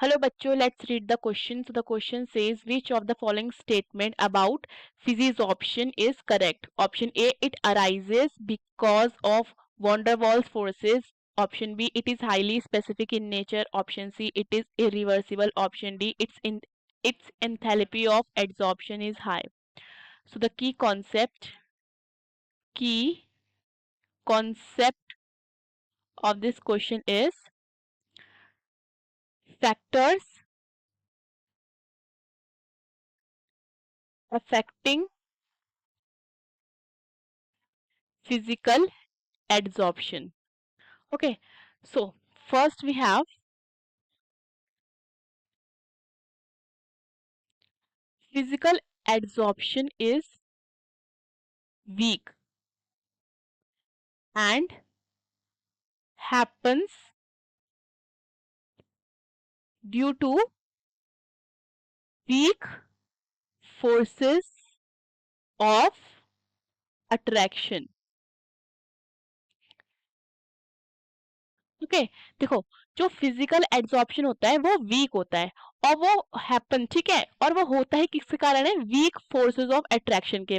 Hello बच्चों, let's read the question. So the question says which of the following statement about physics option is correct? Option A, it arises because of van der Waals forces. Option B, it is highly specific in nature. Option C, it is irreversible. Option D, its enthalpy of adsorption is high. So the key concept of this question is factors affecting physical adsorption. Okay, so first we have physical adsorption is weak and happens due to weak forces of attraction. Okay देखो, जो physical adsorption होता है वो week होता है और वो happen, ठीक है, और वो होता है किसके कारण है? वीक फोर्सेस ऑफ अट्रैक्शन के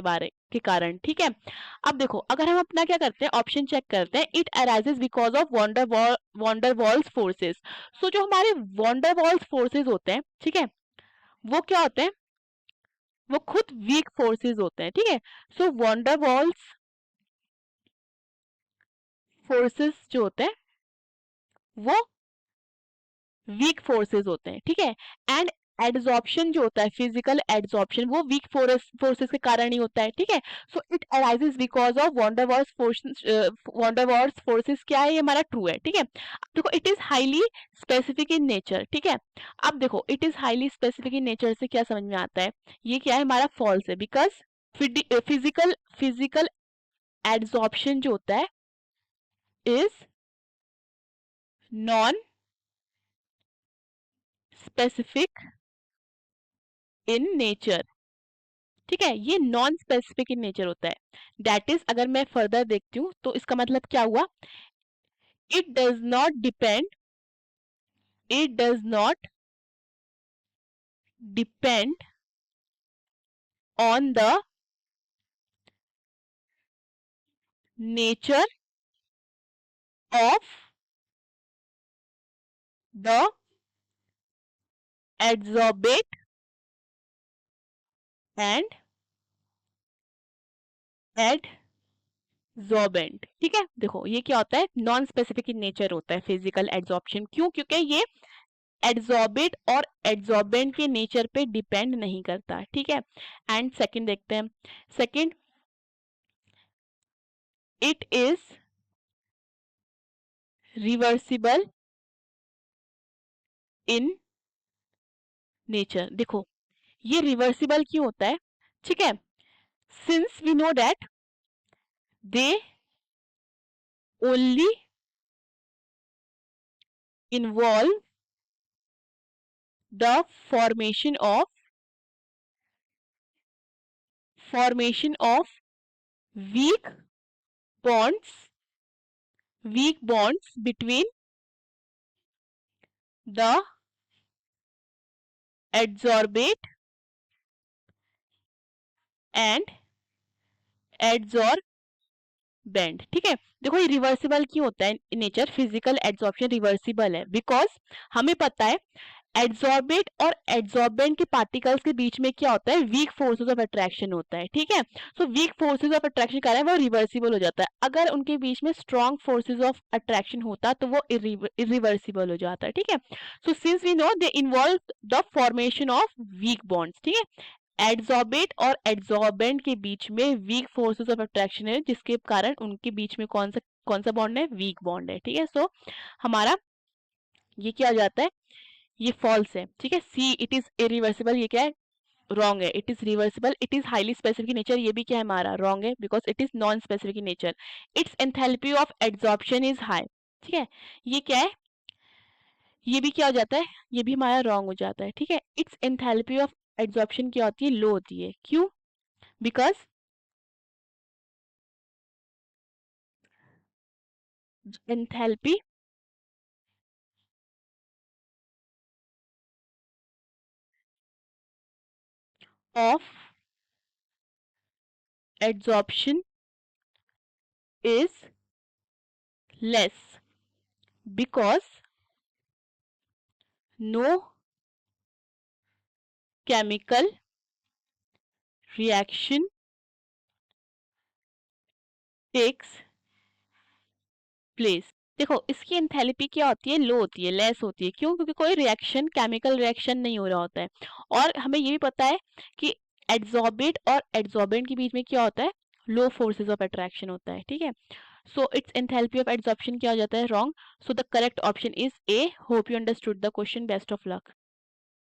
कारण, ठीक है। अब देखो, अगर हम अपना क्या करते हैं, ऑप्शन चेक करते हैं, it arises because of van der Waals forces. So जो हमारे वॉन्डर वॉल्स फोर्सेस होते हैं, ठीक है, वो क्या होते हैं? वो खुद वीक फोर्सेस होते हैं, ठीक है। सो वॉन्डर वॉल्स फोर्सेस जो होते हैं वो वीक फोर्सेस होते हैं, ठीक है। एंड एड्सॉर्प्शन जो होता है, फिजिकल एड्सॉर्प्शन, वो वीक फोर्सेस के कारण ही होता है, ठीक है। So it arises because of van der Waals forces. क्या है? ये हमारा ट्रू है, ठीक है। अब देखो, it is highly specific in nature, ठीक है। अब देखो, it is highly specific in nature से क्या समझ में आता है? ये क्या है? हमारा फॉल्स है, बिकॉज फिजिकल फिजिकल एड्सॉर्प्शन जो होता है is non specific in nature, ठीक है। ये नॉन स्पेसिफिक इन नेचर होता है। दैट इज, अगर मैं फर्दर देखती हूँ तो इसका मतलब क्या हुआ? It does not depend it does not depend on the nature of the adsorbate and adsorbent, ठीक है। देखो, ये क्या होता है? नॉन स्पेसिफिक इन नेचर होता है फिजिकल एड्सॉर्प्शन। क्यों? क्योंकि ये एड्सॉर्बेट और एड्सॉर्बेंट के नेचर पे डिपेंड नहीं करता, ठीक है। एंड सेकंड देखते हैं। Second, it is reversible in nature. देखो, ये रिवर्सिबल क्यों होता है? ठीक है, since we know that they only involve the formation of formation of weak bonds weak bonds between the adsorbate and adsorbent, ठीक है। देखो, ये रिवर्सिबल क्यों होता है? नेचर फिजिकल एड्सॉर्प्शन रिवर्सिबल है बिकॉज हमें पता है एड्सॉर्बेट और एड्सॉर्बेंट के पार्टिकल्स के बीच में क्या होता है? वीक फोर्सेस ऑफ अट्रैक्शन होता है, ठीक है। So weak forces of attraction क्या है? वो रिवर्सिबल हो जाता है। अगर उनके बीच में स्ट्रॉन्ग फोर्सेस ऑफ अट्रैक्शन होता तो वो इरिवर्सिबल हो जाता है, ठीक है। So since we know they involve the formation of weak bonds, ठीक है। एड्सॉर्बेट और एड्सॉर्बेंट के बीच में वीक फोर्सेस ऑफ अट्रैक्शन है, जिसके कारण उनके बीच में कौन सा बॉन्ड है? वीक बॉन्ड है, ठीक है। सो हमारा ये क्या हो जाता है? ये फॉल्स है, ठीक है। सी, इट इज इरिवर्सिबल, ये क्या है? रॉन्ग है। It is reversible, it is highly specific in nature, ये भी क्या है हमारा? रॉन्ग है, because it is non specific in nature. It's enthalpy of adsorption is high, ठीक है। ये क्या है? ये भी क्या हो जाता है? ये भी हमारा रॉन्ग हो जाता है, ठीक है। इट्स एंथैल्पी ऑफ एड्सॉर्प्शन क्या होती है? लो होती है। क्यों? Because enthalpy of adsorption is less because no chemical reaction takes place। देखो इसकी एंथैल्पी क्या होती है, लो होती है, लेस होती है। क्यों? क्योंकि कोई रिएक्शन, केमिकल रिएक्शन नहीं हो रहा होता है। और हमें ये भी पता है कि एड्सॉर्बेट और एड्सॉर्बेंट के बीच में क्या होता है, लो फोर्सेस ऑफ अट्रैक्शन होता है। ठीक है, so it's enthalpy of adsorption क्या हो जाता है, wrong. So the correct option is a. Hope you understood the question. Best of luck.